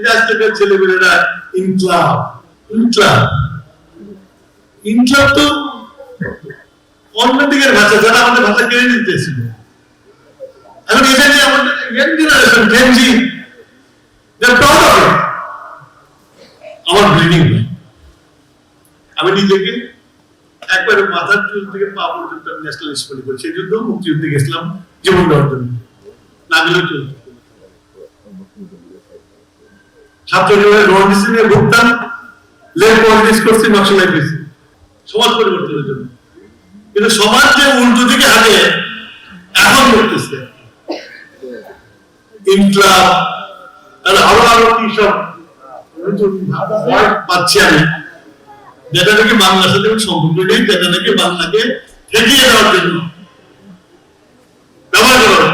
এই আজকালকার ছেলেমেয়েরা ইনকলাব ইনকলাব ইনকলাব তো অন্য দিকের ভাষা, যারা আমাদের ভাষা কেড়ে নিতেছিল। এখন এটা যে আমাদের ইয়াং জেনারেশন জেনজি আমার ব্লিডিং হয়। আমি নিজেকে একবারে মাথার চুল থেকে পা পর্যন্ত ন্যাশনাল স্কুলে করি। সেই যুদ্ধ মুক্তিযুদ্ধে গেছিলাম জীবন দেওয়ার জন্য, না গেলেও চলতো। ছাত্র জীবনে রোয়ান্ডিসি নিয়ে ভুগতাম, লেট পলিটিক্স করছি, নকশালাই পেয়েছি সমাজ পরিবর্তনের জন্য। কিন্তু সমাজ যে উল্টো দিকে হাঁটে এখন করতেছে ইনকলাব, আরো আরো কি সব পাচ্ছি আমি, যেটা নাকি বাংলার সাথে সম্পর্ক নেই, যেটা নাকি বাংলাকে ঠেকিয়ে দেওয়ার জন্য ব্যবহার করা।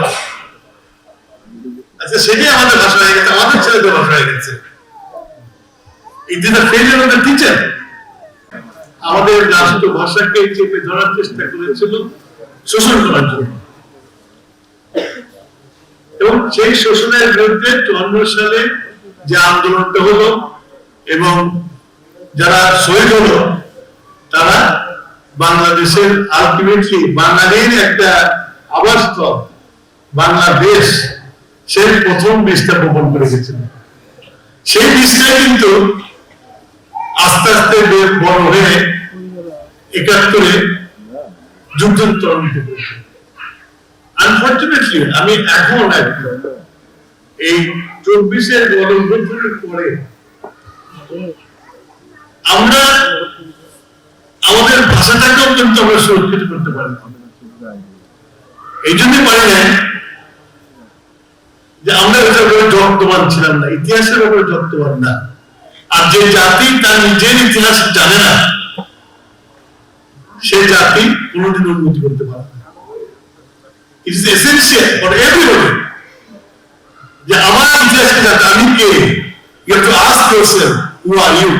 আচ্ছা, সেটাই আমাদের ভাষা হয়ে গেছে, আমাদের ছেলেদের ভাষা হয়ে গেছে। It is the failure of the teacher. আমাদের রাষ্ট্র ভাষাকে চেপে ধরার চেষ্টা করেছিল শোষণ করার জন্য, এবং সেই শোষণের বিরুদ্ধে 54 সালে যে আন্দোলনটা হলো এবং যারা শহীদ হলো, তারা বাংলাদেশের আলটিমেটলি বাঙালির একটা আবাসস্থল বাংলাদেশ, সেই প্রথম বীজটা বপন করে গেছিল। সেই বীজটা কিন্তু আস্তে আস্তে বড় হয়ে 71-এ যুদ্ধ ত্বরান্বিত করেছে। আনফরচুনেটলি আমি এখন এই 24-এর গণঅভ্যুত্থানের পরে আমরা আমাদের ভাষাটাকেও কিন্তু আমরা সুরক্ষিত করতে পারি। এই জন্য পারি না যে আমরা এটার উপরে যত্নবান ছিলাম না, ইতিহাসের উপরে যত্নবান না। আর যে জাতি তার নিজের ইতিহাস জানে না, সে জাতি কোনোদিন উন্নতি করতে পারে না। It is essential for everybody যে আমার ইতিহাসকে জানতে আমি কে। You have to ask yourself, who are you.